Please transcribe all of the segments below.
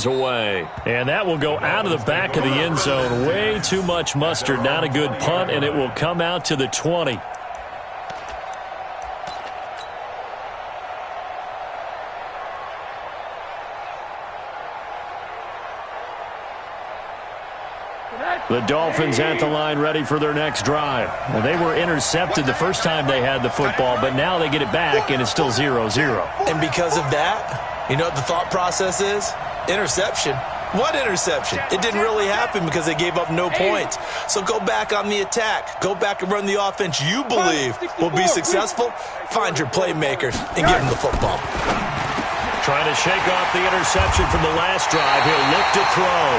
yards away. And that will go out of the back of the end zone. Way too much mustard. Not a good punt, and it will come out to the 20. The Dolphins at the line ready for their next drive. Well, they were intercepted the first time they had the football, but now they get it back, and it's still 0-0. And because of that, you know what the thought process is? Interception. What interception? It didn't really happen because they gave up no points. So go back on the attack. Go back and run the offense you believe will be successful. Find your playmakers and give them the football. Trying to shake off the interception from the last drive. He'll look to throw.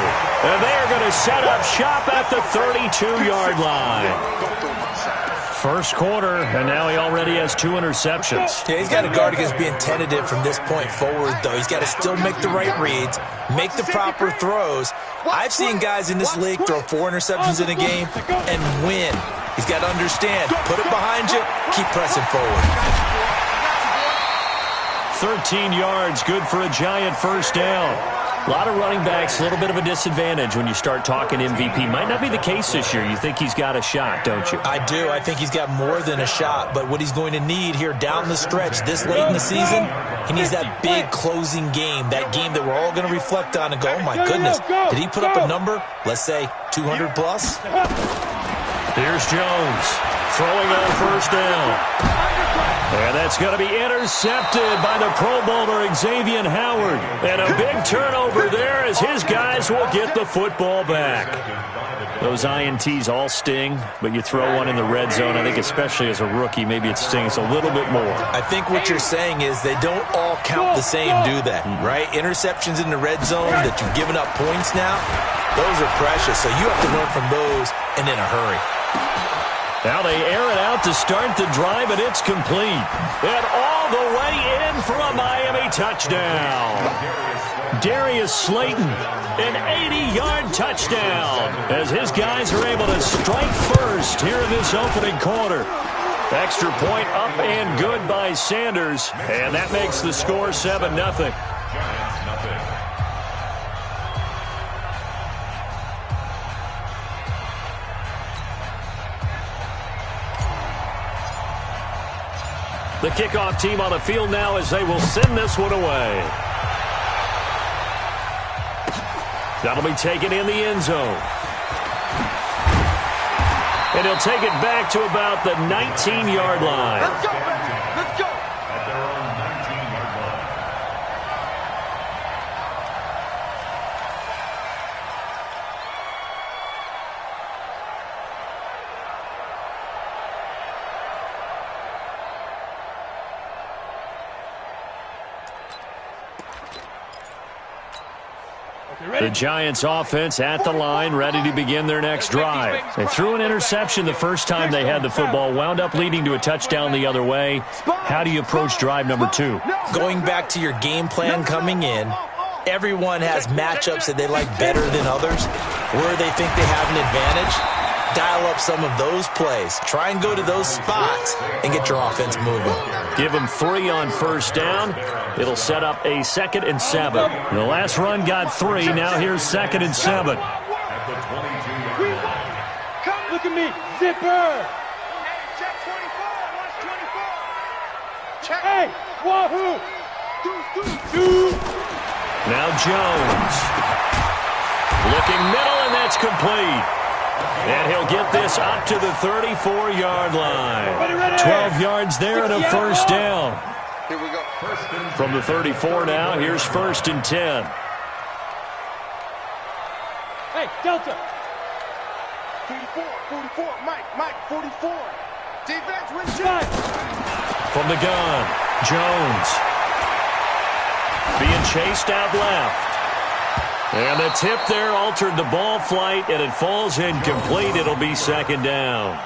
And they're going to set up shop at the 32-yard line. First quarter, and now he already has 2 interceptions. Yeah, he's got to guard against being tentative from this point forward, though. He's got to still make the right reads, make the proper throws. I've seen guys in this league throw 4 interceptions in a game and win. He's got to understand, put it behind you, keep pressing forward. 13 yards, good for a giant first down. A lot of running backs, a little bit of a disadvantage when you start talking MVP. Might not be the case this year. You think he's got a shot, don't you? I do. I think he's got more than a shot. But what he's going to need here down the stretch this late in the season, he needs that big closing game, that game that we're all going to reflect on and go, oh, my goodness, did he put up a number, let's say 200 plus? Here's Jones throwing on first down. And that's going to be intercepted by the Pro Bowler Xavier Howard. And a big turnover there as his guys will get the football back. Those INTs all sting, but you throw one in the red zone, I think especially as a rookie, maybe it stings a little bit more. I think what you're saying is they don't all count the same, do they? Right? Interceptions in the red zone that you've given up points now, those are precious. So you have to learn from those and in a hurry. Now they air it out to start the drive, and it's complete. And all the way in for a Miami touchdown. Darius Slayton, an 80-yard touchdown, as his guys are able to strike first here in this opening quarter. Extra point up and good by Sanders, and that makes the score 7-0. The kickoff team on the field now as they will send this one away. That'll be taken in the end zone. And he'll take it back to about the 19-yard line. Let's go, let's go. At their own 19-yard line. The Giants offense at the line, ready to begin their next drive. They threw an interception the first time they had the football, wound up leading to a touchdown the other way. How do you approach drive number 2? Going back to your game plan coming in, everyone has matchups that they like better than others, where they think they have an advantage. Dial up some of those plays. Try and go to those spots and get your offense moving. Give them 3 on first down. It'll set up a 2nd and 7. The last run got 3. Now here's 2nd and 7. At the 22-yard line. Come, look at me, zipper. Hey, check 24. Watch 24. Check. Hey, wahoo. Two. Now Jones. Looking middle, and that's complete. And he'll get this up to the 34-yard line. 12 yards there and a first down. Here we go. From the 34 now, here's 1st and 10. Hey, Delta. 44, Mike, 44. Defense with shot. From the gun, Jones. Being chased out left. And the tip there altered the ball flight, and it falls incomplete. It'll be 2nd down.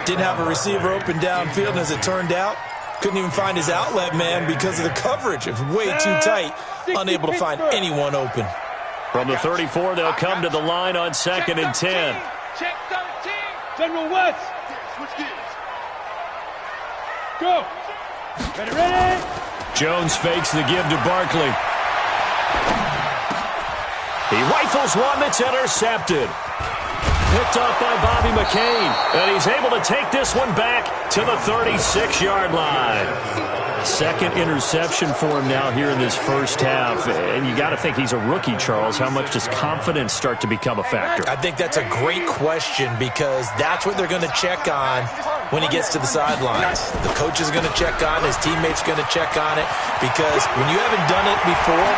Didn't have a receiver open downfield, and as it turned out, couldn't even find his outlet man because of the coverage. It was way too tight, unable to find anyone open. From the 34, they'll come to the line on 2nd and 10. Check 13. General West. Switch gears. Go. Ready. Jones fakes the give to Barkley. He rifles one that's intercepted. Picked off by Bobby McCain, and he's able to take this one back to the 36-yard line. Second interception for him now here in this first half. And you got to think he's a rookie, Charles. How much does confidence start to become a factor? I think that's a great question because that's what they're going to check on when he gets to the sidelines. The coach is going to check on, his teammates are going to check on it because when you haven't done it before,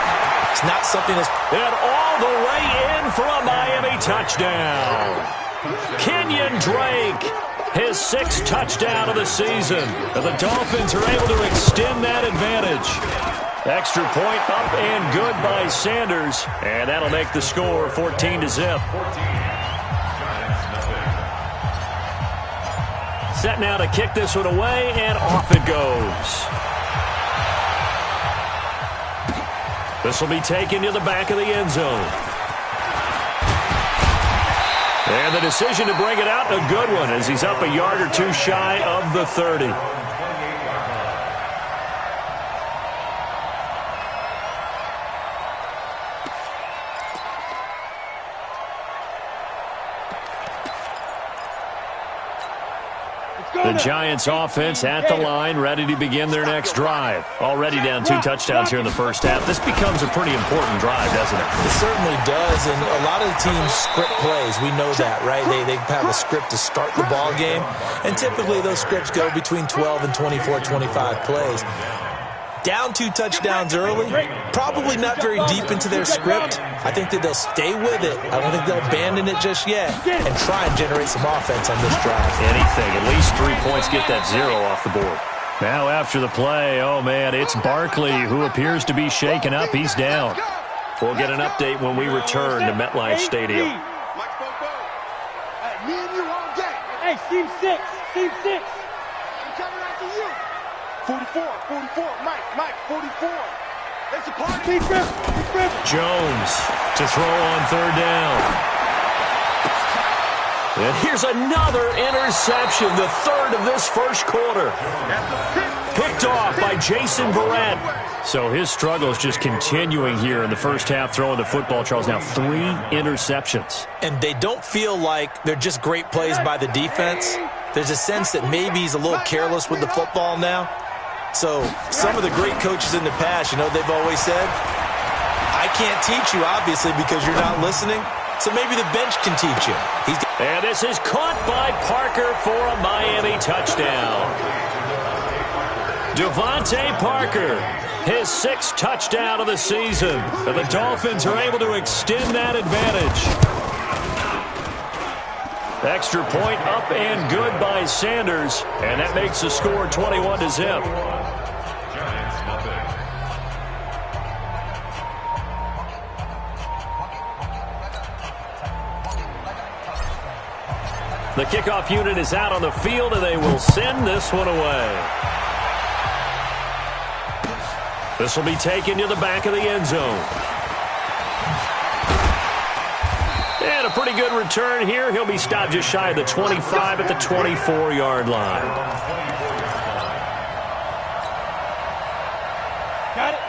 it's not something that's... And all the way in for a Miami touchdown. Kenyon Drake, his 6th touchdown of the season. And the Dolphins are able to extend that advantage. Extra point up and good by Sanders. And that'll make the score 14-0. Set now to kick this one away, and off it goes. This will be taken to the back of the end zone. And the decision to bring it out, a good one, as he's up a yard or two shy of the 30. The Giants offense at the line, ready to begin their next drive. Already down 2 touchdowns here in the first half. This becomes a pretty important drive, doesn't it? It certainly does, and a lot of the teams script plays. We know that, right? They have a script to start the ball game, and typically those scripts go between 12 and 24, 25 plays. Down 2 touchdowns early, probably not very deep into their script. I think that they'll stay with it. I don't think they'll abandon it just yet and try and generate some offense on this drive. Anything, at least 3 points, get that 0 off the board. Now after the play, oh man, it's Barkley who appears to be shaken up. He's down. We'll get an update when we return to MetLife Stadium. Hey, team 6, team 6. I'm coming after you. 44, Mike, 44. That's a party. Jones to throw on 3rd down. And here's another interception, the 3rd of this first quarter. Picked off by Jason Verrett. So his struggle is just continuing here in the first half, throwing the football, Charles. Now 3 interceptions. And they don't feel like they're just great plays by the defense. There's a sense that maybe he's a little careless with the football now. So some of the great coaches in the past, you know, they've always said, I can't teach you, obviously, because you're not listening. So maybe the bench can teach you. And this is caught by Parker for a Miami touchdown. Devontae Parker, his 6th touchdown of the season. And the Dolphins are able to extend that advantage. Extra point up and good by Sanders. And that makes the score 21-0. The kickoff unit is out on the field, and they will send this one away. This will be taken to the back of the end zone. And a pretty good return here. He'll be stopped just shy of the 25 at the 24-yard line.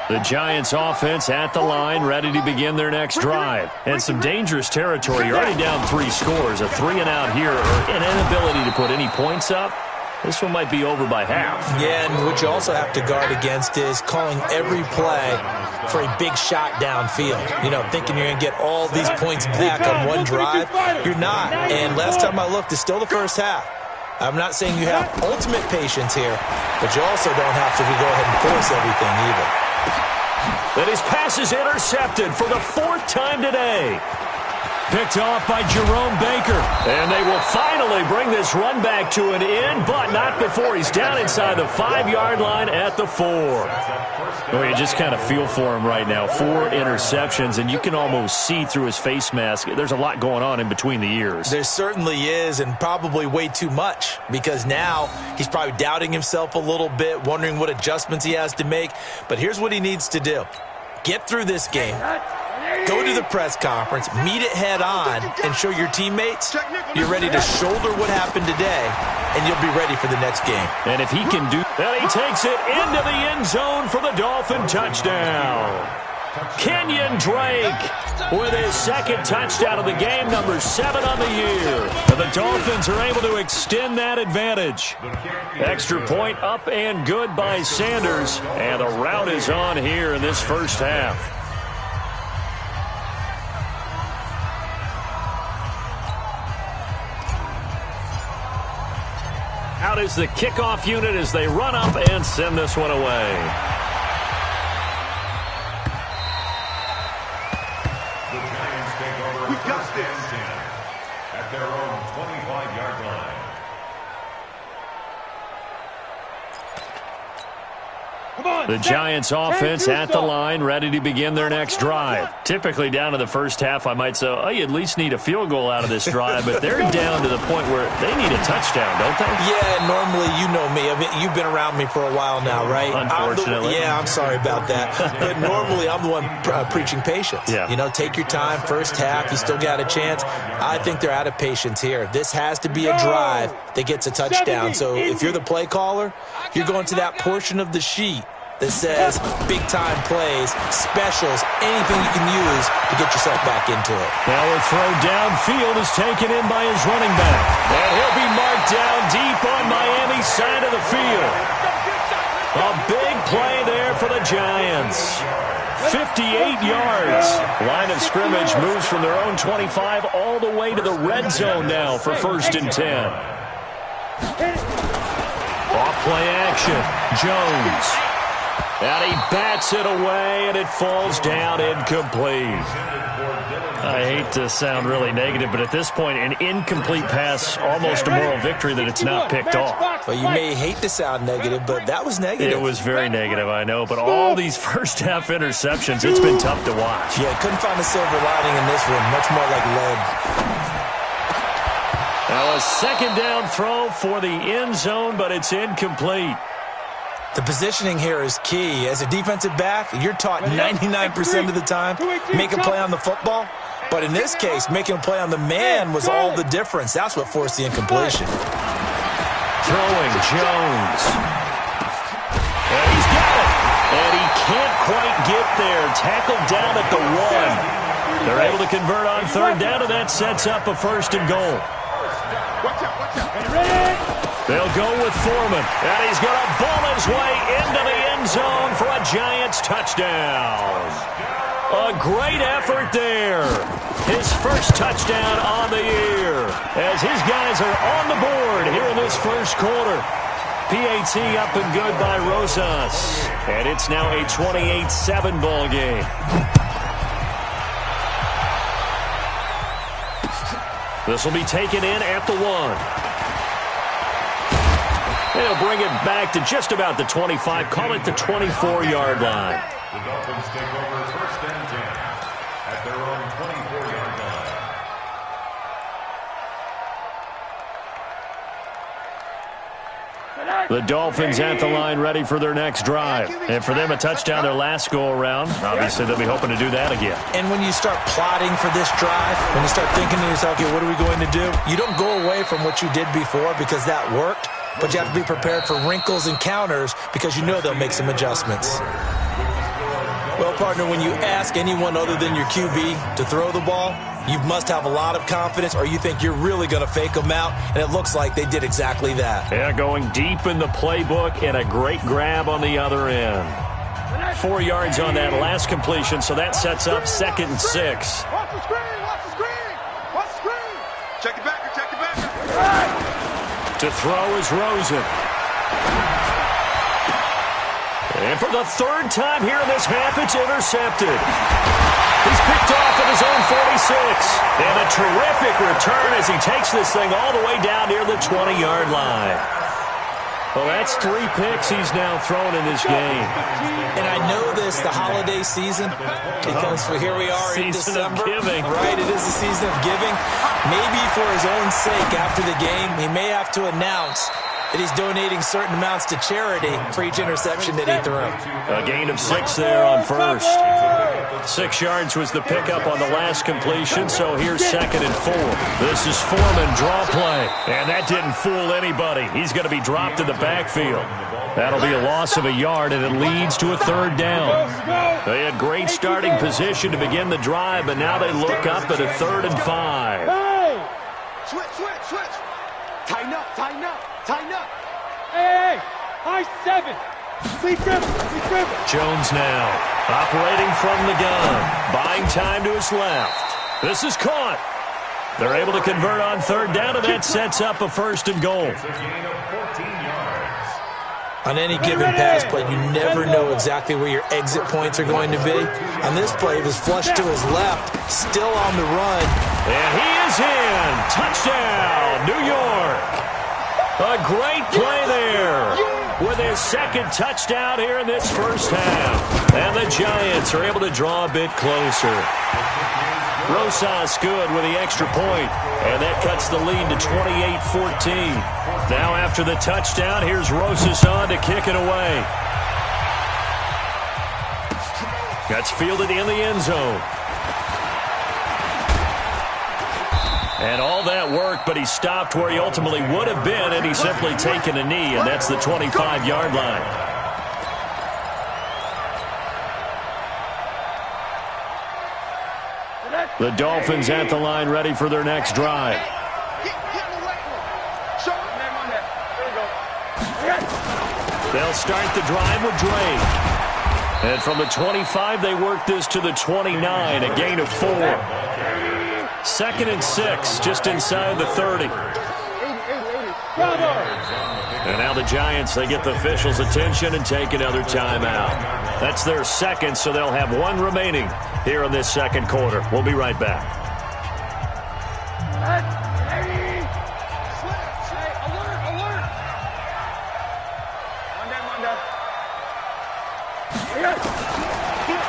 The Giants offense at the line, ready to begin their next drive. And some dangerous territory. You're already down 3 scores. A 3-and-out here, or an inability to put any points up. This one might be over by half. Yeah, and what you also have to guard against is calling every play for a big shot downfield. You know, thinking you're going to get all these points back on one drive. You're not. And last time I looked, it's still the first half. I'm not saying you have ultimate patience here, but you also don't have to go ahead and force everything either. And his pass is intercepted for the 4th time today. Picked off by Jerome Baker. And they will finally bring this run back to an end, but not before he's down inside the 5-yard line at the 4. Well, you just kind of feel for him right now. 4 interceptions, and you can almost see through his face mask. There's a lot going on in between the ears. There certainly is, and probably way too much, because now he's probably doubting himself a little bit, wondering what adjustments he has to make. But here's what he needs to do. Get through this game. Go to the press conference, meet it head on, and show your teammates you're ready to shoulder what happened today, and you'll be ready for the next game. And if he can do that, he takes it into the end zone for the Dolphin touchdown. Kenyon Drake with his second touchdown of the game, number 7 on the year. And the Dolphins are able to extend that advantage. Extra point up and good by Sanders. And the rout is on here in this first half. Out is the kickoff unit as they run up and send this one away. We got this at their own 25-yard line. The Giants offense at the line, ready to begin their next drive. Typically down to the first half, I might say, oh, you at least need a field goal out of this drive, but they're down to the point where they need a touchdown, don't they? Yeah, normally, you know me. I mean, you've been around me for a while now, right? Unfortunately. I'm sorry about that. But normally, I'm the one preaching patience. Yeah. You know, take your time, first half, you still got a chance. I think they're out of patience here. This has to be a drive that gets a touchdown. So if you're the play caller, you're going to that portion of the sheet that says big-time plays, specials, anything you can use to get yourself back into it. Now a throw downfield is taken in by his running back. And he'll be marked down deep on Miami's side of the field. A big play there for the Giants. 58 yards. Line of scrimmage moves from their own 25 all the way to the red zone now for 1st and 10. Off play action. Jones. And he bats it away, and it falls down incomplete. I hate to sound really negative, but at this point, an incomplete pass, almost a moral victory that it's not picked off. Well, you may hate to sound negative, but that was negative. It was very negative, I know, but all these first-half interceptions, it's been tough to watch. Yeah, couldn't find a silver lining in this one, much more like lead. Now a second down throw for the end zone, but it's incomplete. The positioning here is key. As a defensive back, you're taught 99% of the time, make a play on the football. But in this case, making a play on the man was all the difference. That's what forced the incompletion. Throwing Jones. And he's got it. And he can't quite get there. Tackled down at the 1. They're able to convert on 3rd down, and that sets up a 1st and goal. They'll go with Foreman, and he's going to ball his way into the end zone for a Giants touchdown. A great effort there. His first touchdown on the year as his guys are on the board here in this first quarter. PAT up and good by Rosas, and it's now a 28-7 ball game. This will be taken in at the 1. They'll bring it back to just about the 25. Call it the 24-yard line. The Dolphins take over 1st and 10 at their own 24-yard line. The Dolphins at the line ready for their next drive. And for them, a touchdown their last go-around. Obviously, they'll be hoping to do that again. And when you start plotting for this drive, when you start thinking to yourself, okay, what are we going to do? You don't go away from what you did before because that worked. But you have to be prepared for wrinkles and counters because you know they'll make some adjustments. Well, partner, when you ask anyone other than your QB to throw the ball, you must have a lot of confidence or you think you're really going to fake them out, and it looks like they did exactly that. Yeah, going deep in the playbook and a great grab on the other end. 4 yards on that last completion, so that sets up 2nd and 6. Watch the screen, watch the screen, watch the screen. Check it back, check it back. To throw is Rosen. And for the 3rd time here in this half, it's intercepted. He's picked off at his own 46. And a terrific return as he takes this thing all the way down near the 20-yard line. Well, that's 3 picks he's now thrown in this game. And I know this, the holiday season, because here we are in December. Season of giving. Right, it is the season of giving. Maybe for his own sake after the game, he may have to announce that he's donating certain amounts to charity for each interception that he threw. A gain of 6 there on 1st. 6 yards was the pickup on the last completion, so here's 2nd and 4. This is Foreman, draw play, and that didn't fool anybody. He's going to be dropped in the backfield. That'll be a loss of a yard, and it leads to a 3rd down. They had great starting position to begin the drive, but now they look up at a 3rd and 5. Hey! Switch. Tighten up. Hey! High 7. Please dribble. Jones now operating from the gun, buying time to his left. This is caught. They're able to convert on 3rd down, and that sets up a 1st and goal. It's a gain of 14 yards. On any given pass play, you never know exactly where your exit points are going to be. On this play, it was flushed to his left, still on the run. And he is in. Touchdown, New York. A great play there with his 2nd touchdown here in this first half. And the Giants are able to draw a bit closer. Rosas good with the extra point, and that cuts the lead to 28-14. Now after the touchdown, here's Rosas on to kick it away. That's fielded in the end zone. And all that work, but he stopped where he ultimately would have been, and he's simply taken a knee, and that's the 25-yard line. The Dolphins at the line, ready for their next drive. They'll start the drive with Drake. And from the 25, they work this to the 29, a gain of 4. 2nd and 6, just inside the 30. And now the Giants, they get the officials' attention and take another timeout. That's their 2nd, so they'll have 1 remaining here in this 2nd quarter. We'll be right back.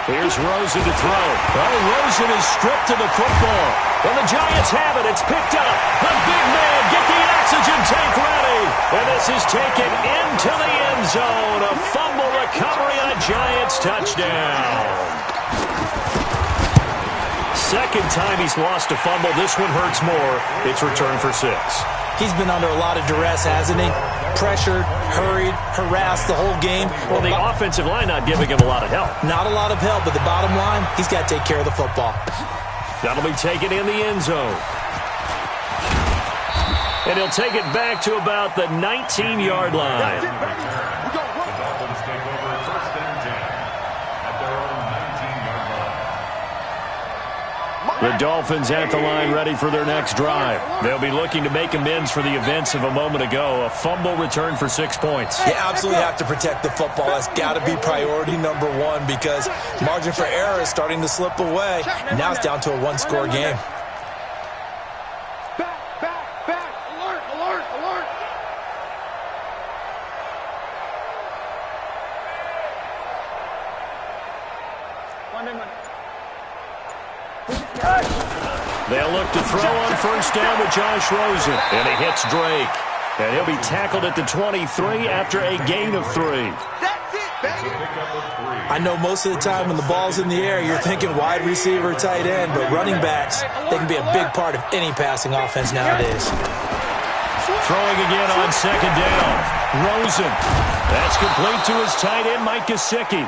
Here's Rosen to throw. Oh, Rosen is stripped of the football. Well, the Giants have it. It's picked up. The big man, get the oxygen tank ready. And this is taken into the end zone. A fumble recovery on a Giants touchdown. 2nd time he's lost a fumble. This one hurts more. It's returned for 6. He's been under a lot of duress, hasn't he? Pressured, hurried, harassed the whole game. Well, the offensive line not giving him a lot of help. Not a lot of help, but the bottom line, he's got to take care of the football. That'll be taken in the end zone. And he'll take it back to about the 19-yard line. The Dolphins take over 1st and 10 at their own 19-yard line. The Dolphins at the line, ready for their next drive. They'll be looking to make amends for the events of a moment ago. A fumble return for 6 points. You absolutely have to protect the football. That's got to be priority number 1 because margin for error is starting to slip away. And now it's down to a 1-score game. Back. Alert. They'll look to throw on 1st down with Josh Rosen. And he hits Drake. And he'll be tackled at the 23 after a gain of 3. That's it, baby. I know most of the time when the ball's in the air, you're thinking wide receiver, tight end, but running backs, they can be a big part of any passing offense nowadays. Throwing again on 2nd down. Rosen. That's complete to his tight end, Mike Gesicki.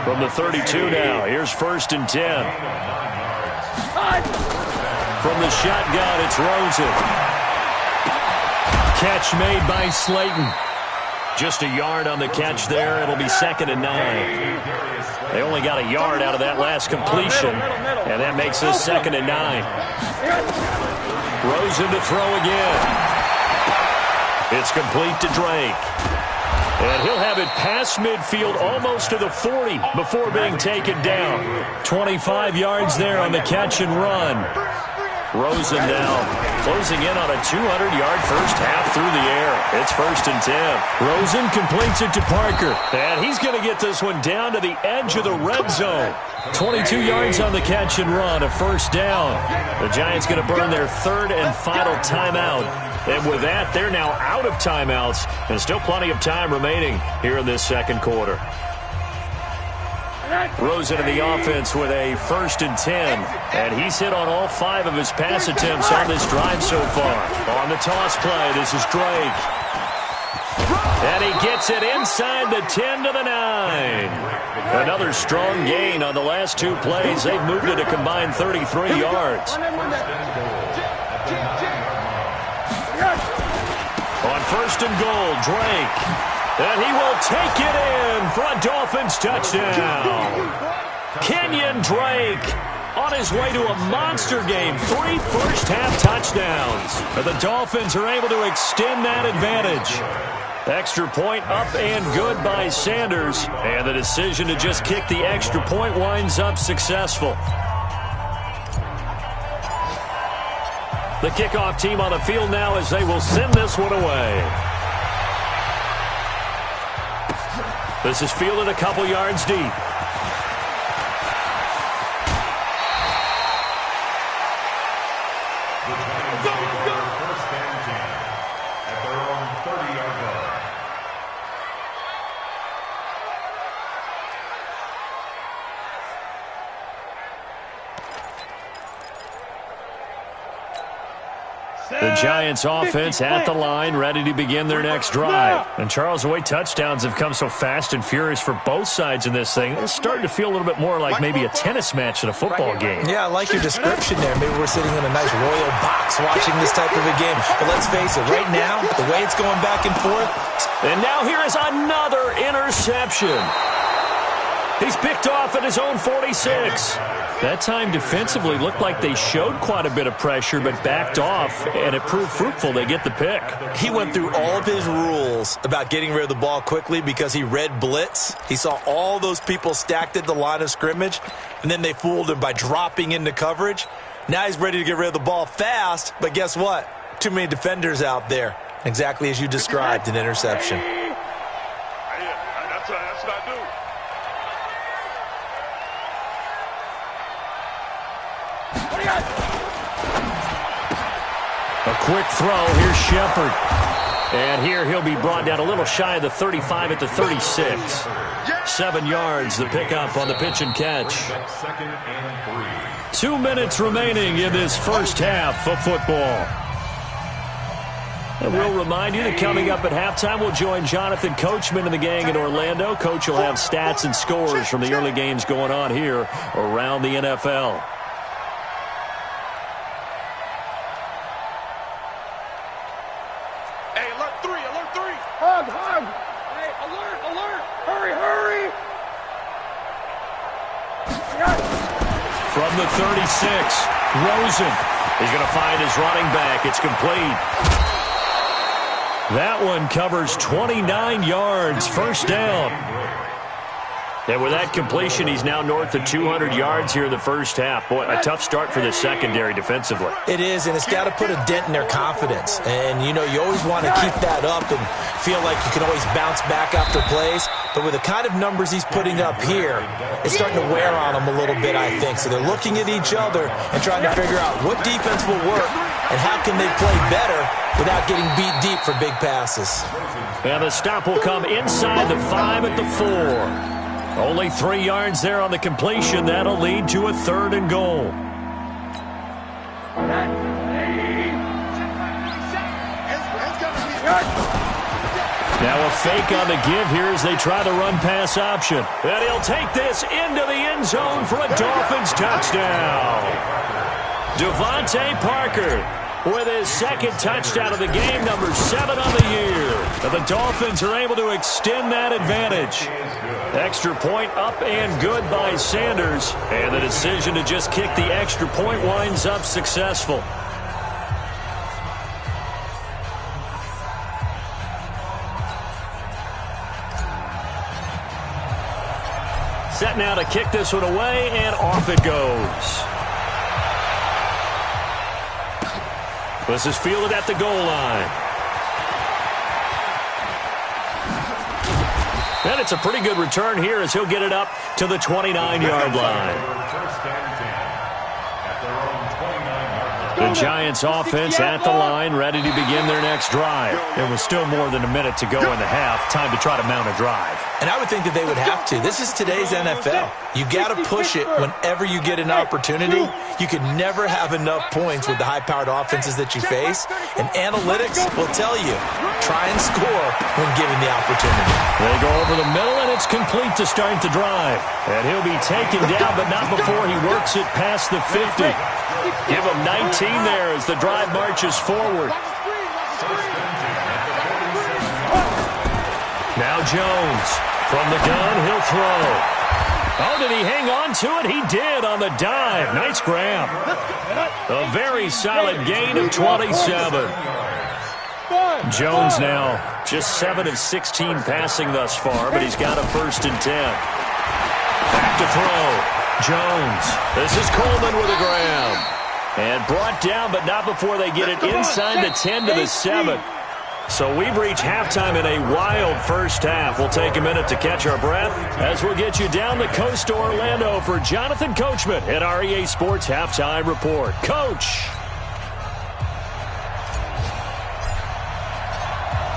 From the 32 now, here's 1st and 10. From the shotgun, it's Rosen. Catch made by Slayton. Just a yard on the catch there. It'll be 2nd and 9. They only got a yard out of that last completion, and that makes this 2nd and 9. Rosen to throw again. It's complete to Drake. And he'll have it past midfield almost to the 40 before being taken down. 25 yards there on the catch and run. Rosen now closing in on a 200-yard first half through the air. It's 1st and 10. Rosen completes it to Parker. And he's going to get this one down to the edge of the red zone. 22 yards on the catch and run, a 1st down. The Giants going to burn their 3rd and final timeout. And with that, they're now out of timeouts. And still plenty of time remaining here in this 2nd quarter. Rosen in the offense with a 1st and 10. And he's hit on all 5 of his pass attempts on this drive so far. On the toss play, this is Drake. And he gets it inside the 10 to the 9. Another strong gain on the last two plays. They've moved it a combined 33 yards. On first and goal, Drake. And he will take it in for a Dolphins touchdown. Kenyon Drake on his way to a monster game. 3 first-half touchdowns. But the Dolphins are able to extend that advantage. Extra point up and good by Sanders. And the decision to just kick the extra point winds up successful. The kickoff team on the field now as they will send this one away. This is fielded a couple yards deep. The Giants offense at the line, ready to begin their next drive. And Charles, the way touchdowns have come so fast and furious for both sides in this thing, it's starting to feel a little bit more like maybe a tennis match in a football game. Yeah, I like your description there. Maybe we're sitting in a nice royal box watching this type of a game. But let's face it, right now, the way it's going back and forth. And now here is another interception. He's picked off at his own 46. That time defensively looked like they showed quite a bit of pressure but backed off, and it proved fruitful. They get the pick. He went through all of his rules about getting rid of the ball quickly because he read blitz. He saw all those people stacked at the line of scrimmage, and then they fooled him by dropping into coverage. Now he's ready to get rid of the ball fast, but guess what? Too many defenders out there. Exactly as you described, an interception. That's what I do. A quick throw. Here's Shepard. And here he'll be brought down a little shy of the 35 at the 36. 7 yards, the pickup on the pitch and catch. 2 minutes remaining in this first half of football. And we'll remind you that coming up at halftime, we'll join Jonathan Coachman and the gang in Orlando. Coach will have stats and scores from the early games going on here around the NFL. From the 36, Rosen is going to find his running back. It's complete. That one covers 29 yards, first down. And with that completion, he's now north of 200 yards here in the first half. Boy, a tough start for the secondary defensively. It is, and it's got to put a dent in their confidence. And, you know, you always want to keep that up and feel like you can always bounce back after plays. But with the kind of numbers he's putting up here, it's starting to wear on them a little bit, I think. So they're looking at each other and trying to figure out what defense will work and how can they play better without getting beat deep for big passes. And the stop will come inside the 5 at the 4. Only 3 yards there on the completion. That'll lead to a 3rd and goal. Now a fake on the give here as they try the run-pass option. And he'll take this into the end zone for a Dolphins touchdown. Devontae Parker with his second touchdown of the game, number 7 on the year. And the Dolphins are able to extend that advantage. Extra point up and good by Sanders. And the decision to just kick the extra point winds up successful. Set now to kick this one away, and off it goes. This is fielded at the goal line. And it's a pretty good return here as he'll get it up to the 29-yard line. The Giants offense at the line, ready to begin their next drive. There was still more than a minute to go in the half. Time to try to mount a drive. And I would think that they would have to. This is today's NFL. You got to push it whenever you get an opportunity. You can never have enough points with the high-powered offenses that you face. And analytics will tell you, try and score when given the opportunity. They go over the middle, and it's complete to start the drive. And he'll be taken down, but not before he works it past the 50. Give him 19 there as the drive marches forward. Now Jones. From the gun, he'll throw. Oh, did he hang on to it? He did on the dive. Nice grab. A very solid gain of 27. Jones now just 7 of 16 passing thus far, but he's got a 1st and 10. Back to throw. Jones. This is Coleman with a grab. And brought down, but not before they get it inside the 10 to the 7. So we've reached halftime in a wild first half. We'll take a minute to catch our breath as we'll get you down the coast to Orlando for Jonathan Coachman at our EA Sports Halftime Report. Coach.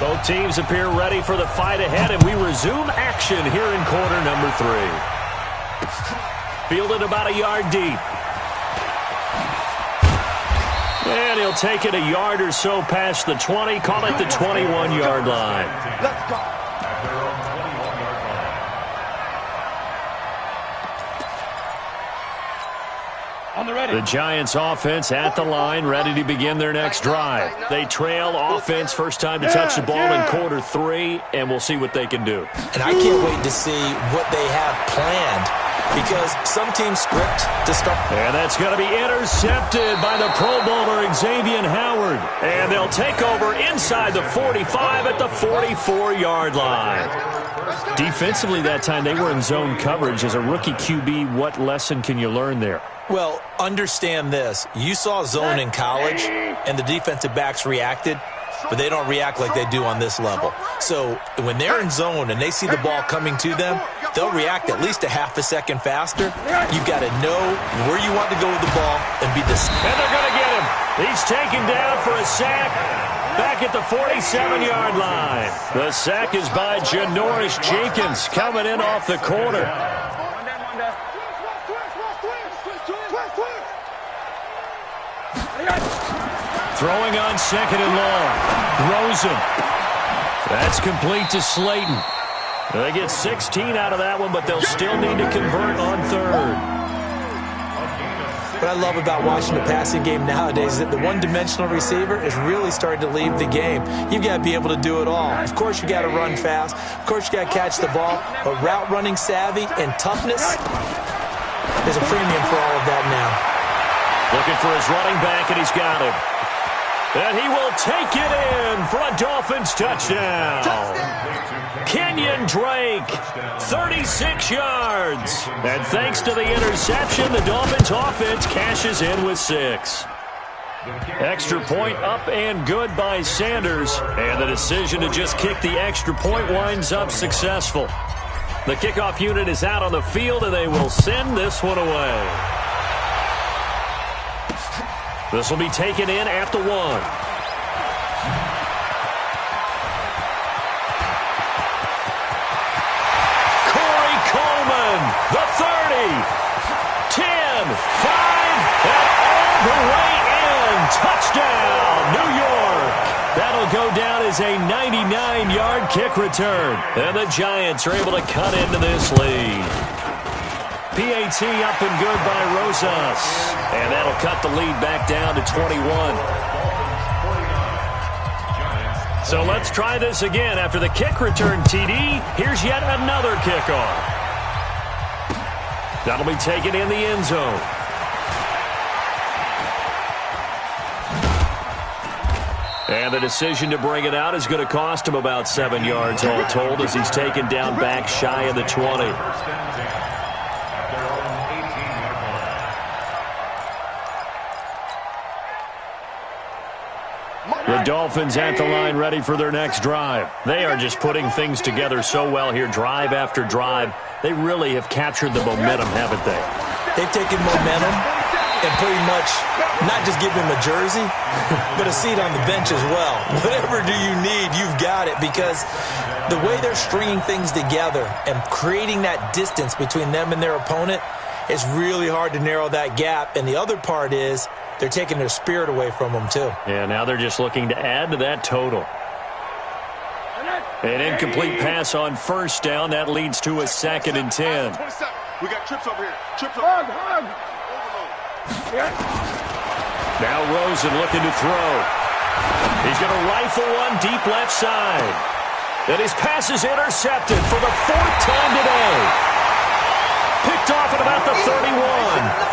Both teams appear ready for the fight ahead, and we resume action here in quarter number 3. Fielded about a yard deep. And he'll take it a yard or so past the 20, call it the 21-yard line. Let's go. On the ready. The Giants offense at the line, ready to begin their next drive. They trail offense, first time to touch the ball in quarter 3, and we'll see what they can do. And I can't wait to see what they have planned, because some teams script to start. And that's going to be intercepted by the Pro Bowler Xavier Howard. And they'll take over inside the 45 at the 44-yard line. Defensively that time, they were in zone coverage. As a rookie QB, what lesson can you learn there? Well, understand this. You saw zone in college, and the defensive backs reacted, but they don't react like they do on this level. So when they're in zone and they see the ball coming to them, they'll react at least a half a second faster. You've got to know where you want to go with the ball and be decisive. And they're going to get him. He's taken down for a sack back at the 47-yard line. The sack is by Janoris Jenkins coming in off the corner. Throwing on 2nd and long. Rosen. That's complete to Slayton. They get 16 out of that one, but they'll still need to convert on 3rd. What I love about watching the passing game nowadays is that the one-dimensional receiver is really starting to leave the game. You've got to be able to do it all. Of course, you got to run fast. Of course, you got to catch the ball. But route running savvy and toughness, there's a premium for all of that now. Looking for his running back, and he's got him. And he will take it in for a Dolphins touchdown. Kenyon Drake, 36 yards. And thanks to the interception, the Dolphins offense cashes in with 6. Extra point up and good by Sanders. And the decision to just kick the extra point winds up successful. The kickoff unit is out on the field, and they will send this one away. This will be taken in at the 1. Corey Coleman, the 30, 10, 5, and all the way in. Touchdown, New York. That'll go down as a 99-yard kick return. And the Giants are able to cut into this lead. PAT up and good by Rosas. And that'll cut the lead back down to 21. So let's try this again. After the kick return TD, here's yet another kickoff. That'll be taken in the end zone. And the decision to bring it out is going to cost him about 7 yards all told, as he's taken down back shy of the 20. The Dolphins at the line, ready for their next drive. They are just putting things together so well here, drive after drive. They really have captured the momentum, haven't they? They've taken momentum and pretty much not just give him a jersey, but a seat on the bench as well. Whatever do you need, you've got it, because the way they're stringing things together and creating that distance between them and their opponent, it's really hard to narrow that gap. And the other part is they're taking their spirit away from them, too. Yeah, now they're just looking to add to that total. An incomplete pass on first down. That leads to a 2nd and 10. We got trips over here. Trips over here. Now Rosen looking to throw. He's going to rifle one deep left side. And his pass is intercepted for the 4th time today. Picked off at about the 31.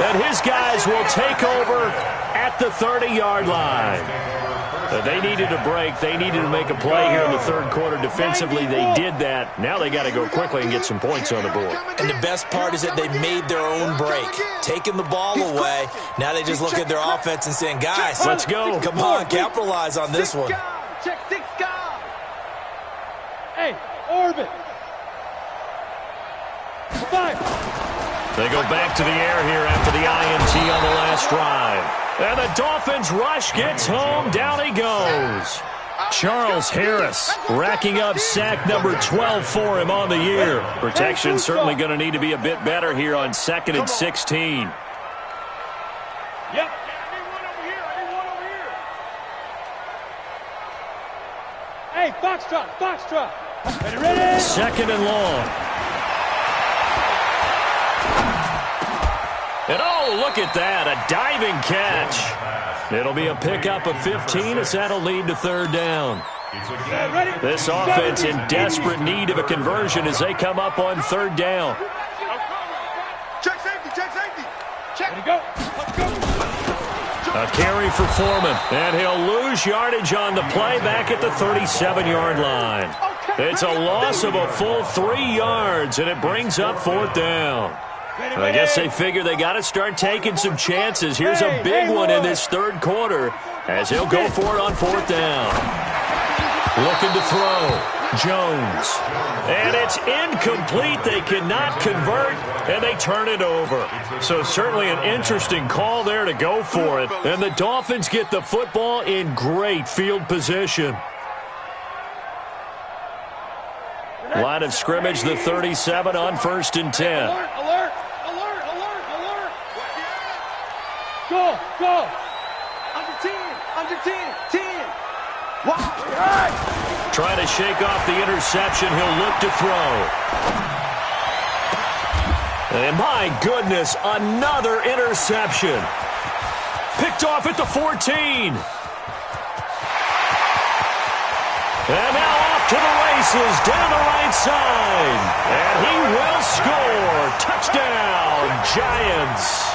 And his guys will take over at the 30-yard line. They needed a break. They needed to make a play here in the 3rd quarter. Defensively, they did that. Now they got to go quickly and get some points on the board. And the best part is that they made their own break, taking the ball away. Now they just look at their offense and saying, guys, let's go. Come on, capitalize on this one. Check 6 guys. Hey, orbit. 5. They go back to the air here after the INT on the last drive. And the Dolphins rush gets home. Down he goes. Charles Harris racking up sack number 12 for him on the year. Protection certainly going to need to be a bit better here on 2nd and 16. Yep. I need one over here. Hey, Foxtrot. Ready? 2nd and long. And oh, look at that, a diving catch. It'll be a pickup of 15 as that'll lead to 3rd down. This offense in desperate need of a conversion as they come up on 3rd down. Check safety. Check. Go. A carry for Foreman, and he'll lose yardage on the play back at the 37-yard line. It's a loss of a full 3 yards, and it brings up 4th down. I guess they figure they got to start taking some chances. Here's a big one in this 3rd quarter as he'll go for it on 4th down. Looking to throw. Jones. And it's incomplete. They cannot convert, and they turn it over. So certainly an interesting call there to go for it. And the Dolphins get the football in great field position. Line of scrimmage, the 37 on 1st and 10. Alert. Go. Under 10. Wow. Trying to shake off the interception. He'll look to throw. And my goodness, another interception. Picked off at the 14. And now off to the races down the right side. And he will score. Touchdown, Giants.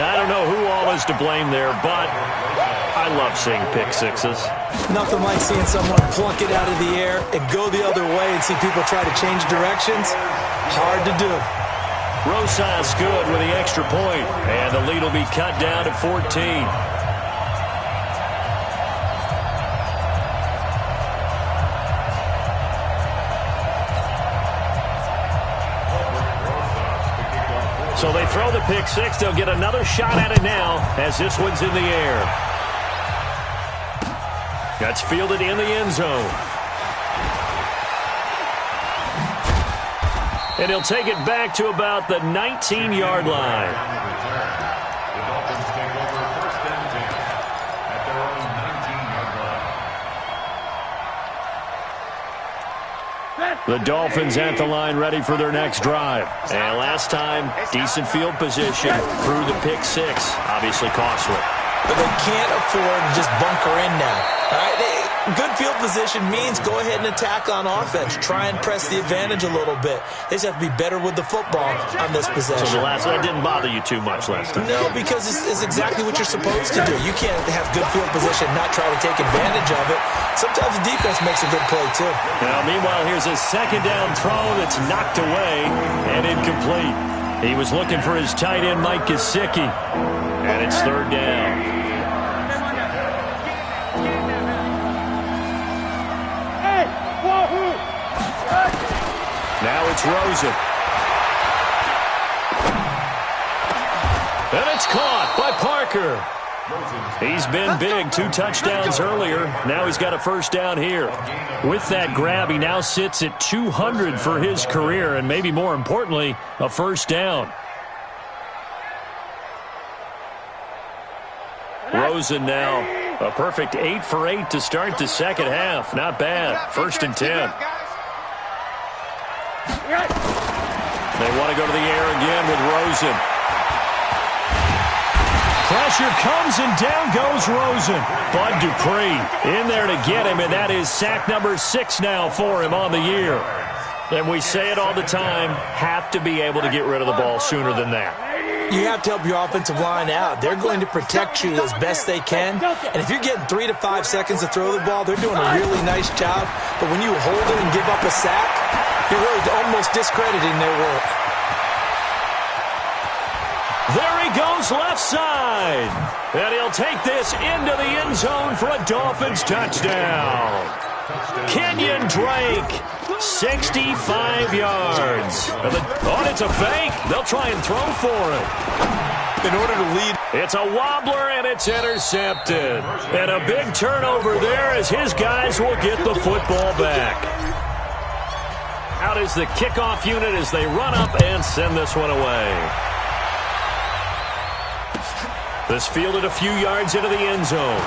I don't know who all is to blame there, but I love seeing pick sixes. Nothing like seeing someone plunk it out of the air and go the other way and see people try to change directions. Hard to do. Rosas good with the extra point, and the lead will be cut down to 14. So they throw the pick six. They'll get another shot at it now as this one's in the air. That's fielded in the end zone. And he'll take it back to about the 19-yard line. The Dolphins take over 1st and 10 at their own 19-yard line. The Dolphins at the line ready for their next drive. And last time, decent field position through the pick six. Obviously costly. But they can't afford to just bunker in now. All right? Good field position means go ahead and attack on offense. Try and press the advantage a little bit. They just have to be better with the football on this possession. So that didn't bother you too much last time? No, because it's exactly what you're supposed to do. You can't have good field position and not try to take advantage of it. Sometimes the defense makes a good play, too. Now, meanwhile, here's a second down throw that's knocked away and incomplete. He was looking for his tight end, Mike Gesicki. And it's 3rd down. Now it's Rosen. It's caught by Parker. He's been big, 2 touchdowns earlier. Now he's got a first down here. With that grab, he now sits at 200 for his career, and maybe more importantly, a first down. Rosen now, a perfect 8 for 8 to start the second half. Not bad. 1st and 10. They want to go to the air again with Rosen. Pressure comes, and down goes Rosen. Bud Dupree in there to get him, and that is sack number 6 now for him on the year. And we say it all the time, have to be able to get rid of the ball sooner than that. You have to help your offensive line out. They're going to protect you as best they can. And if you're getting 3 to 5 seconds to throw the ball, they're doing a really nice job. But when you hold it and give up a sack, you're really almost discrediting their work. There he goes left side. And he'll take this into the end zone for a Dolphins touchdown. Kenyon Drake, 65 yards. Oh, it's a fake. They'll try and throw for it. In order to lead. It's a wobbler, and it's intercepted. And a big turnover there as his guys will get the football back. Out is the kickoff unit as they run up and send this one away. This fielded a few yards into the end zone.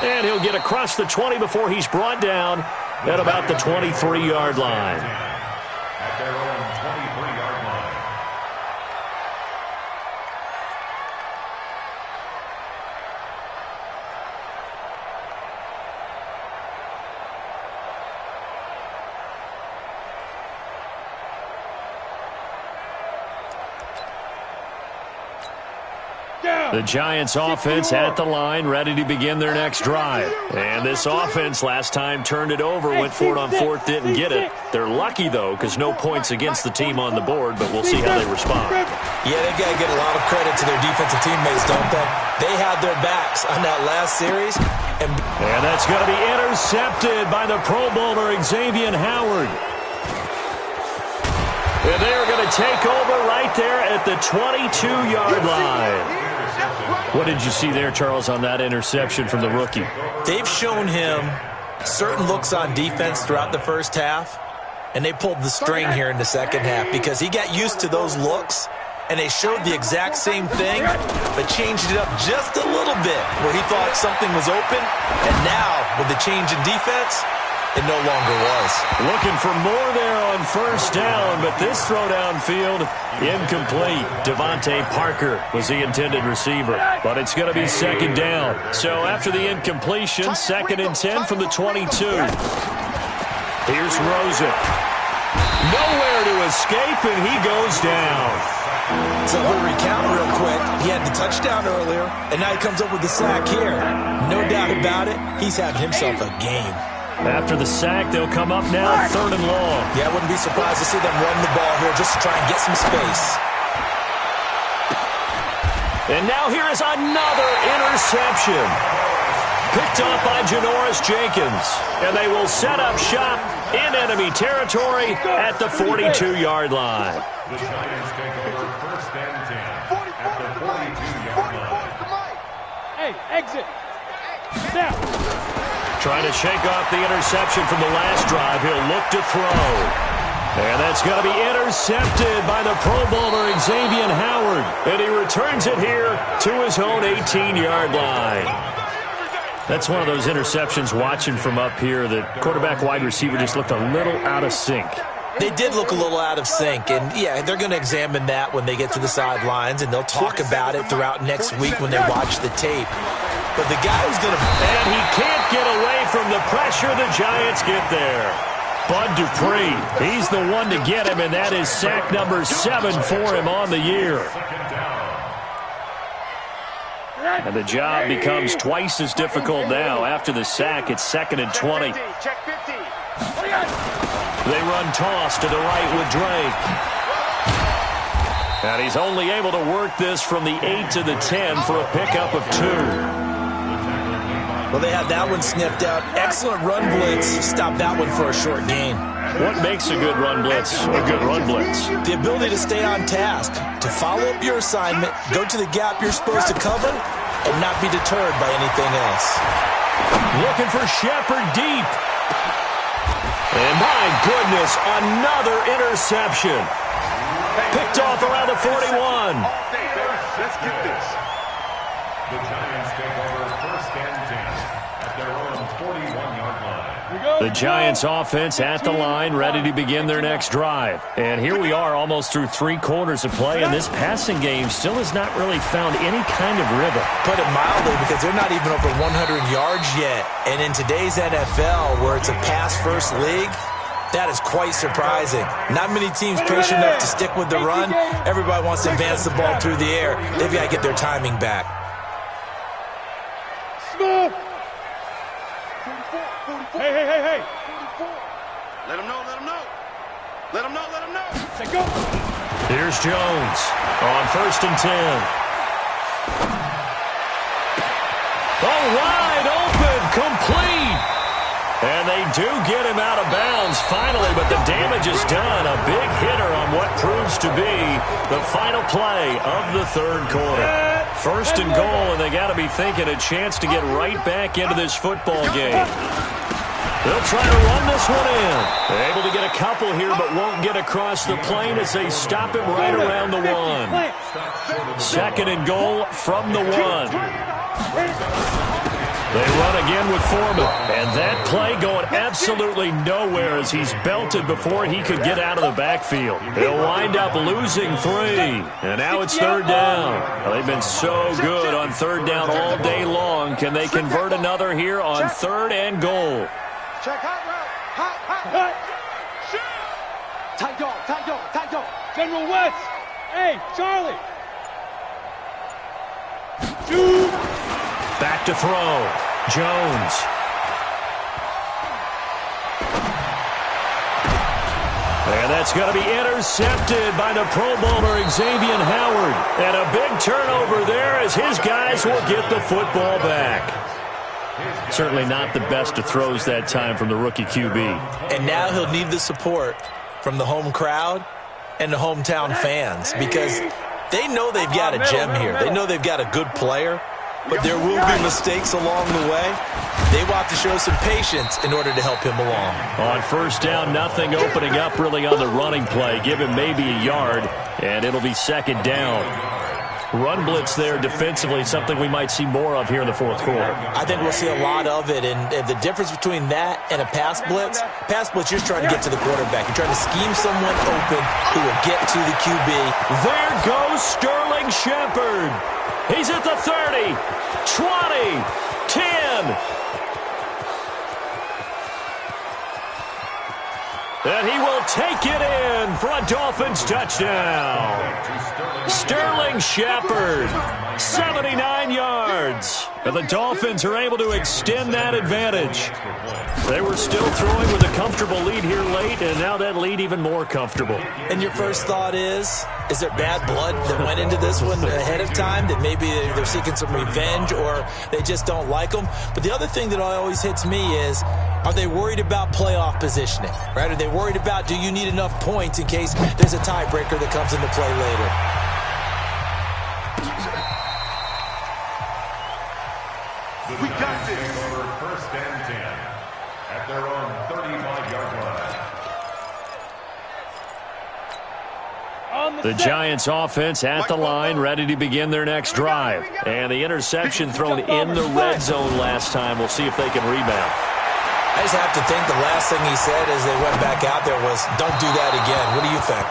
And he'll get across the 20 before he's brought down at about the 23-yard line. At their own 23-yard line. The Giants offense at the line, ready to begin their next drive. And this offense last time turned it over, went for it on 4th, didn't get it. They're lucky, though, because no points against the team on the board, but we'll see how they respond. Yeah, they got to get a lot of credit to their defensive teammates, don't they? They had their backs on that last series. And that's going to be intercepted by the Pro Bowler, Xavier Howard. And they are going to take over right there at the 22-yard line. What did you see there, Charles, on that interception from the rookie? They've shown him certain looks on defense throughout the first half, and they pulled the string here in the second half because he got used to those looks, and they showed the exact same thing, but changed it up just a little bit where he thought something was open, and now with the change in defense, it no longer was. Looking for more there on first down, but this throw downfield, incomplete. Devontae Parker was the intended receiver, but it's going to be second down. So after the incompletion, 2nd and 10 from the 22. Here's Rosen. Nowhere to escape, and he goes down. So we'll recount real quick. He had the touchdown earlier, and now he comes up with the sack here. No doubt about it, he's having himself a game. After the sack, they'll come up now 3rd and long. Yeah, I wouldn't be surprised to see them run the ball here just to try and get some space. And now here is another interception. Picked up by Janoris Jenkins. And they will set up shop in enemy territory at the 42-yard line. The Giants take over 1st and 10 at the 42-yard line. Hey, exit. Now. Trying to shake off the interception from the last drive. He'll look to throw. And that's going to be intercepted by the Pro Bowler, Xavier Howard. And he returns it here to his own 18-yard line. That's one of those interceptions watching from up here that quarterback wide receiver just looked a little out of sync. They did look a little out of sync, and yeah, they're going to examine that when they get to the sidelines, and they'll talk about it throughout next week when they watch the tape. But the guy who's going to... And he can't get away from the pressure. The Giants get there. Bud Dupree, he's the one to get him, and that is sack number 7 for him on the year. And the job becomes twice as difficult now. After the sack, it's 2nd and 20. They run toss to the right with Drake. And he's only able to work this from the 8 to the 10 for a pickup of 2. Well, they had that one sniffed out. Excellent run blitz. Stop that one for a short gain. What makes a good run blitz a good run blitz? The ability to stay on task, to follow up your assignment, go to the gap you're supposed to cover, and not be deterred by anything else. Looking for Shepard deep. And my goodness, another interception. Picked off around the 41. Let's get this. The Giants take over first and 10 at their own 41-yard line. The Giants offense at the line, ready to begin their next drive. And here we are almost through 3 quarters of play, and this passing game still has not really found any kind of rhythm. Put it mildly, because they're not even over 100 yards yet. And in today's NFL, where it's a pass-first league, that is quite surprising. Not many teams patient enough to stick with the run. Everybody wants to advance the ball through the air. They've got to get their timing back. Smooth. Hey. Let him know. Say go. Here's Jones on first and 10. Oh, wide open, complete. And they do get him out of bounds finally, but the damage is done. A big hitter on what proves to be the final play of the third quarter. First and goal, and they got to be thinking a chance to get right back into this football game. They'll try to run this one in. They're able to get a couple here, but won't get across the plane as they stop him right around the 1. Second and goal from the 1. They run again with Foreman, and that play going absolutely nowhere as he's belted before he could get out of the backfield. They'll wind up losing 3, and now it's third down. Well, they've been so good on third down all day long. Can they convert another here on third and goal? Check hot route. Hot. Tight dog. General West. Hey, Charlie. Shoot. Back to throw. Jones. And that's going to be intercepted by the Pro Bowler Xavier Howard. And a big turnover there as his guys will get the football back. Certainly not the best of throws that time from the rookie QB. And now he'll need the support from the home crowd and the hometown fans, because they know they've got a gem here. They know they've got a good player, but there will be mistakes along the way. They will have to show some patience in order to help him along. On first down, nothing opening up really on the running play. Give him maybe a yard, and it'll be second down. Run blitz there defensively, something we might see more of here in the fourth quarter. I think we'll see a lot of it, and the difference between that and a pass blitz, you're trying to get to the quarterback. You're trying to scheme someone open who will get to the QB. There goes Sterling Shepard. He's at the 30, 20, 10. And he will take it in for a Dolphins touchdown. Sterling Shepard, 79 yards. And the Dolphins are able to extend that advantage. They were still throwing with a comfortable lead here late, and now that lead even more comfortable. And your first thought is there bad blood that went into this one ahead of time, that maybe they're seeking some revenge or they just don't like them? But the other thing that always hits me is, are they worried about playoff positioning, right? Are they worried about, do you need enough points in case there's a tiebreaker that comes into play later? We got this. Over first and 10 at their own 35-yard line. The Giants offense at the line, ready to begin their next drive. And the interception thrown in the red zone last time. We'll see if they can rebound. I just have to think the last thing he said as they went back out there was, don't do that again. What do you think?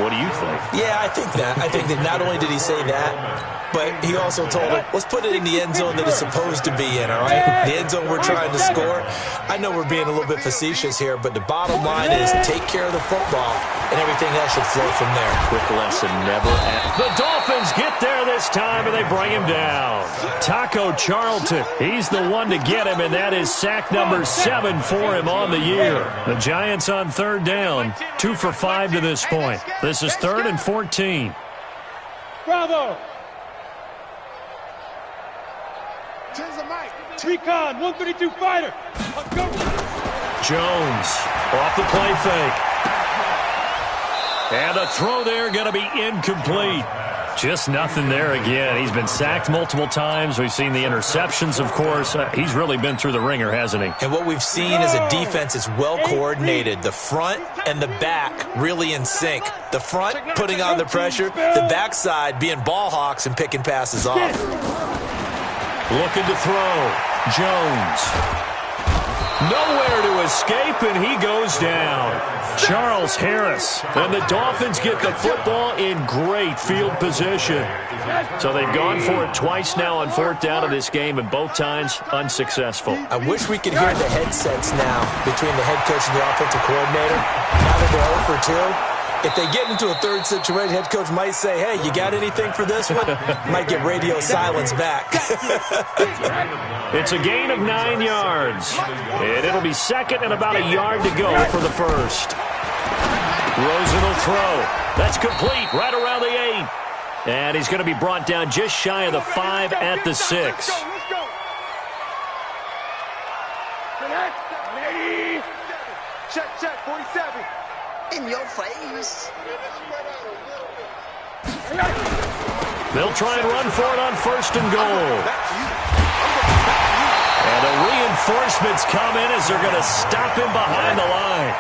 What do you think? Yeah, I think that. I think that not only did he say that, but he also told him, let's put it in the end zone that it's supposed to be in, all right? The end zone we're trying to score. I know we're being a little bit facetious here, but the bottom line is take care of the football, and everything else should flow from there. Quick lesson, never ask. The Dolphins get there this time, and they bring him down. Taco Charlton, he's the one to get him, and that is sack number 7 for him on the year. The Giants on third down, 2 for 5 to this point. This is 3rd and 14. Bravo. Recon, 132 fighter. Go. Jones off the play fake. And the throw there going to be incomplete. Just nothing there again. He's been sacked multiple times. We've seen the interceptions, of course. He's really been through the ringer, hasn't he? And what we've seen is a defense that's well coordinated. The front and the back really in sync. The front putting on the pressure. The backside being ball hawks and picking passes off. Looking to throw. Jones. Nowhere to escape, and he goes down. Charles Harris. And the Dolphins get the football in great field position. So they've gone for it twice now on fourth down of this game, and both times unsuccessful. I wish we could hear the headsets now between the head coach and the offensive coordinator. Now that they're 0 for 2. If they get into a third situation, head coach might say, hey, you got anything for this one? Might get radio silence back. It's a gain of 9 yards. And it'll be second and about a yard to go for the first. Rosen will throw. That's complete right around the 8. And he's going to be brought down just shy of the 5 at the 6. Let's go. Ready. Check, 47. In your face. They'll try and run for it on first and goal. And the reinforcements come in as they're going to stop him behind the line.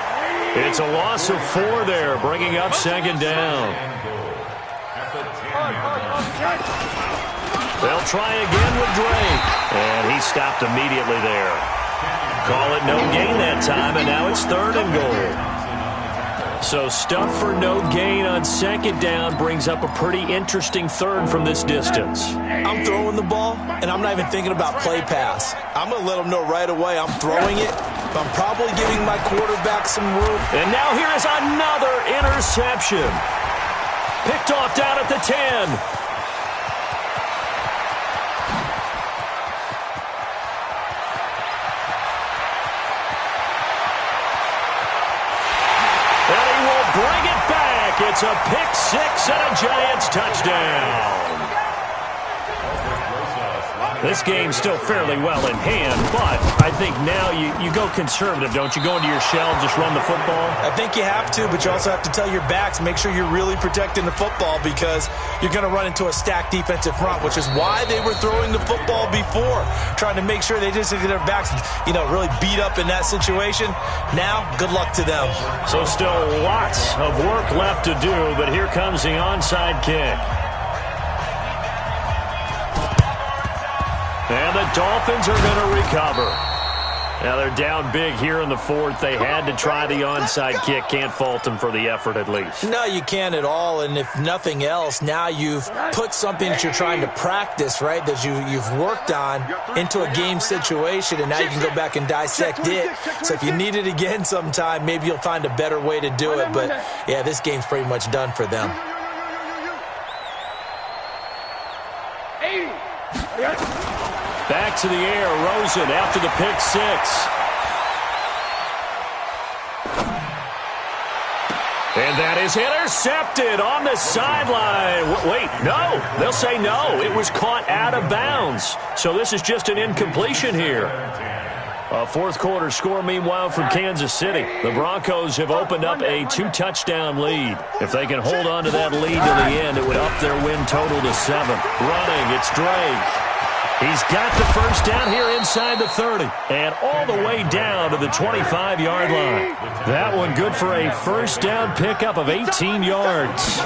It's a loss of 4 there, bringing up second down. They'll try again with Drake. And he stopped immediately there. Call it no gain that time, and now it's third and goal. So stuff for no gain on second down brings up a pretty interesting third from this distance. I'm throwing the ball, and I'm not even thinking about play pass. I'm going to let them know right away I'm throwing it. I'm probably giving my quarterback some room. And now here is another interception. Picked off down at the 10. Bring it back. It's a pick 6 and a Giants touchdown. This game's still fairly well in hand, but I think now you go conservative, don't you? Go into your shell, just run the football? I think you have to, but you also have to tell your backs, make sure you're really protecting the football because you're going to run into a stacked defensive front, which is why they were throwing the football before, trying to make sure they just get their backs, really beat up in that situation. Now, good luck to them. So still lots of work left to do, but here comes the onside kick. And the Dolphins are going to recover. Now they're down big here in the fourth. They had to try the onside kick. Can't fault them for the effort at least. No, you can't at all. And if nothing else, now you've put something that you're trying to practice, right, that you've worked on into a game situation, and now you can go back and dissect it. So if you need it again sometime, maybe you'll find a better way to do it. But, yeah, this game's pretty much done for them. Back to the air, Rosen after the pick 6. And that is intercepted on the sideline. Wait, no. They'll say no. It was caught out of bounds. So this is just an incompletion here. A fourth quarter score, meanwhile, from Kansas City. The Broncos have opened up a 2-touchdown lead. If they can hold on to that lead to the end, it would up their win total to 7. Running, it's Drake. He's got the first down here inside the 30 and all the way down to the 25-yard line. That one good for a first down pickup of 18 yards.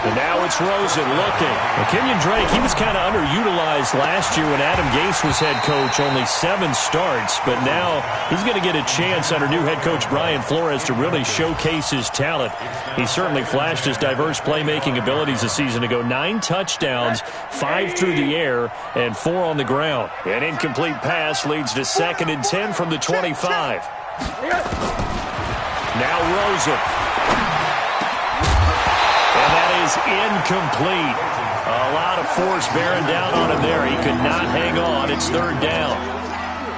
And now it's Rosen looking. Kenyon Drake, he was kind of underutilized last year when Adam Gase was head coach. Only 7 starts, but now he's going to get a chance under new head coach Brian Flores to really showcase his talent. He certainly flashed his diverse playmaking abilities a season ago. 9 touchdowns, 5 through the air, and 4 on the ground. An incomplete pass leads to 2nd and 10 from the 25. Now Rosen. And that is incomplete. A lot of force bearing down on him there. He could not hang on. It's 3rd down.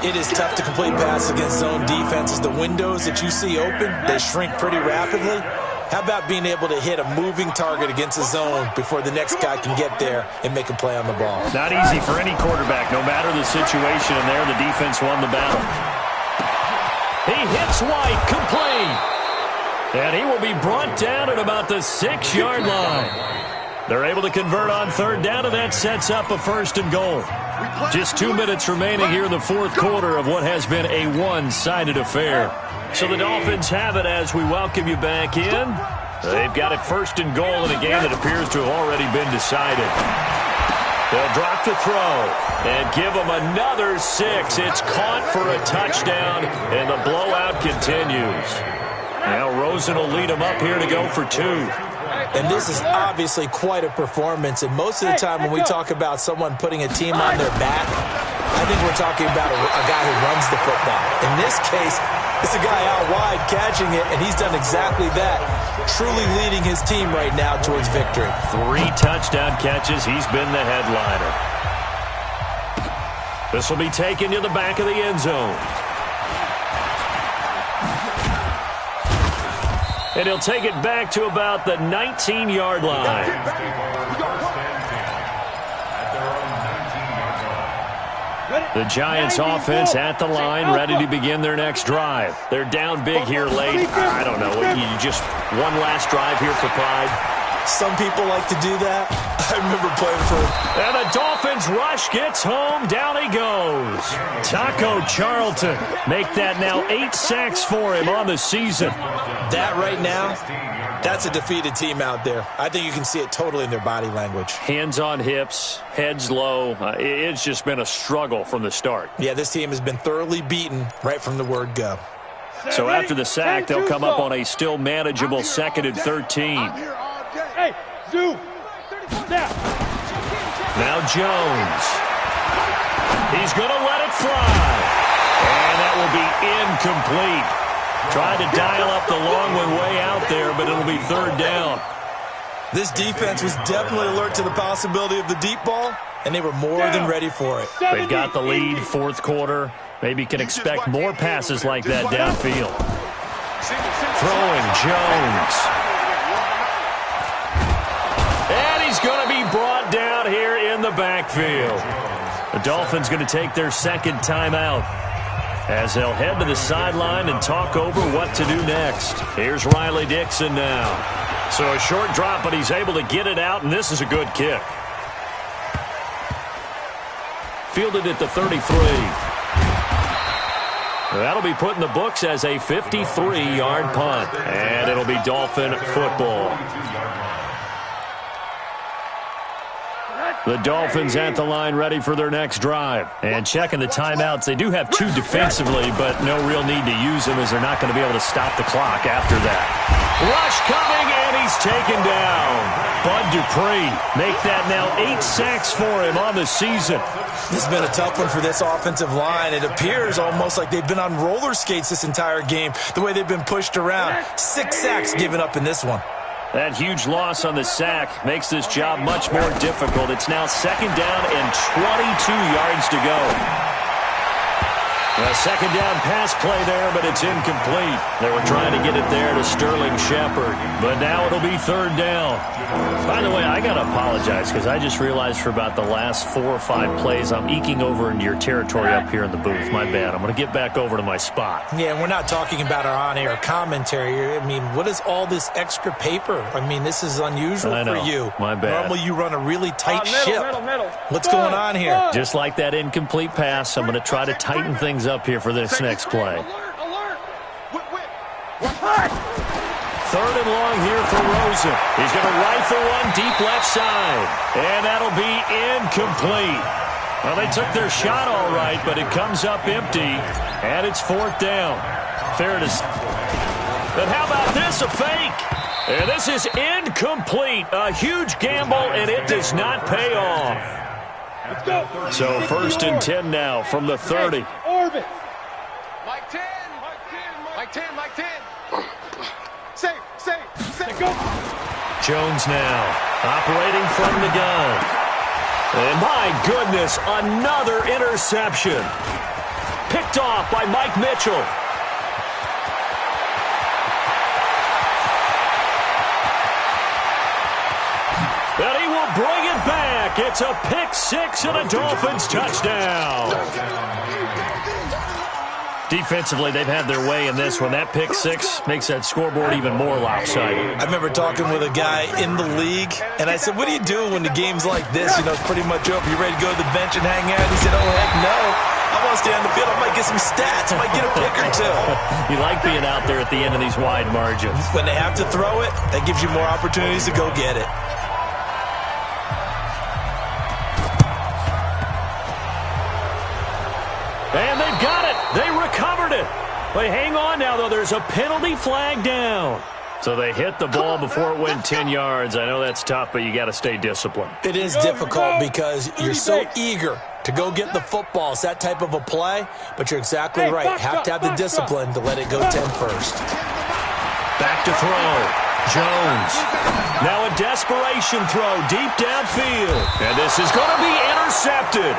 It is tough to complete passes against zone defenses. The windows that you see open, they shrink pretty rapidly. How about being able to hit a moving target against a zone before the next guy can get there and make a play on the ball? Not easy for any quarterback, no matter the situation, and there the defense won the battle. hits White, complete. And he will be brought down at about the 6-yard line. They're able to convert on third down, and that sets up a 1st and goal. Just 2 minutes remaining here in the fourth quarter of what has been a one-sided affair. So the Dolphins have it as we welcome you back in. They've got it 1st and goal in a game that appears to have already been decided. They'll drop the throw and give them another 6. It's caught for a touchdown, and the blowout continues. Now Rosen will lead them up here to go for 2. And this is obviously quite a performance. And most of the time when we talk about someone putting a team on their back, I think we're talking about a guy who runs the football. In this case, it's a guy out wide catching it, and he's done exactly that, truly leading his team right now towards victory. 3 touchdown catches. He's been the headliner. This will be taken to the back of the end zone. And he'll take it back to about the 19-yard line. The Giants offense at the line, ready to begin their next drive. They're down big here late. I don't know. You just one last drive here for pride. Some people like to do that. I remember playing for him. And the Dolphins rush gets home. Down he goes. Taco Charlton make that now 8 sacks for him on the season. That right now, that's a defeated team out there. I think you can see it totally in their body language. Hands on hips, heads low. It's just been a struggle from the start. Yeah, this team has been thoroughly beaten right from the word go. So after the sack, they'll come up on a still manageable 2nd and 13. Hey, Zoo. Now Jones. He's going to let it fly. And that will be incomplete. Tried to dial up the long one way out there, but it'll be 3rd down. This defense was definitely alert to the possibility of the deep ball, and they were more than ready for it. They've got the lead, 4th quarter. Maybe can expect more passes like that downfield. Throwing Jones. And he's going to be brought down here in the backfield. The Dolphins going to take their 2nd timeout as they'll head to the sideline and talk over what to do next. Here's Riley Dixon now. So a short drop, but he's able to get it out, and this is a good kick. Fielded at the 33. That'll be put in the books as a 53-yard punt, and it'll be Dolphin football. The Dolphins at the line ready for their next drive. And checking the timeouts, they do have 2 defensively, but no real need to use them as they're not going to be able to stop the clock after that. Rush coming, and he's taken down. Bud Dupree make that now 8 sacks for him on the season. This has been a tough one for this offensive line. It appears almost like they've been on roller skates this entire game, the way they've been pushed around. 6 sacks given up in this one. That huge loss on the sack makes this job much more difficult. It's now 2nd down and 22 yards to go. A 2nd down pass play there, but it's incomplete. They were trying to get it there to Sterling Shepard, but now it'll be 3rd down. By the way, I got to apologize because I just realized for about the last 4 or 5 plays, I'm eking over into your territory up here in the booth. My bad. I'm going to get back over to my spot. Yeah, and we're not talking about our on-air commentary. I mean, what is all this extra paper? I mean, this is unusual for you. My bad. Normally you run a really tight ship. Middle. What's going on here? Just like that incomplete pass, I'm going to try to tighten things up here for this next play. Alert. 3rd and long here for Rosen. He's going to rifle one deep left side. And that'll be incomplete. Well, they took their shot all right, but it comes up empty. And it's 4th down. Fair to say. But how about this, a fake? And this is incomplete. A huge gamble, and it does not pay off. So 1st and 10 now from the 30. Orbit. Mike 10. Mike 10. Safe. Go. Jones now operating from the gun. And my goodness, another interception. Picked off by Mike Mitchell. And he will bring it back. It's a pick 6 and a Dolphins touchdown. Defensively, they've had their way in this one. That pick six makes that scoreboard even more lopsided. I remember talking with a guy in the league, and I said, what do you do when the game's like this? You know, it's pretty much over. You ready to go to the bench and hang out? He said, oh, heck no. I want to stay on the field. I might get some stats. I might get a pick or two. You like being out there at the end of these wide margins. When they have to throw it, that gives you more opportunities to go get it. And they've got it. They recovered it. But hang on now, though. There's a penalty flag down. So they hit the ball before it went 10 yards. I know that's tough, but you got to stay disciplined. It is difficult because you're so eager to go get the football. It's that type of a play, but you're exactly right. Have to have the discipline to let it go 10 first. Back to throw. Jones. Now a desperation throw deep downfield. And this is going to be intercepted.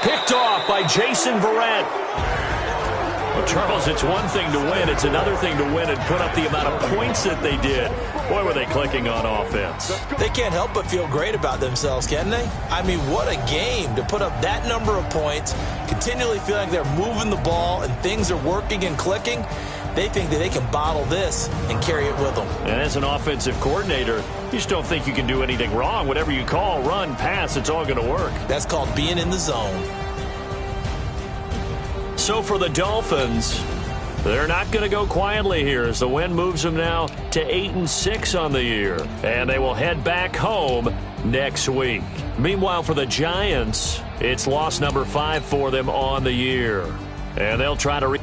Picked off by Jason Verrett. Well, Charles, it's one thing to win. It's another thing to win and put up the amount of points that they did. Boy, were they clicking on offense. They can't help but feel great about themselves, can they? I mean, what a game to put up that number of points, continually feel like they're moving the ball and things are working and clicking. They think that they can bottle this and carry it with them. And as an offensive coordinator, you just don't think you can do anything wrong. Whatever you call, run, pass, it's all going to work. That's called being in the zone. So for the Dolphins, they're not going to go quietly here as the win moves them now to 8-6 on the year. And they will head back home next week. Meanwhile, for the Giants, it's loss number 5 for them on the year. And they'll try to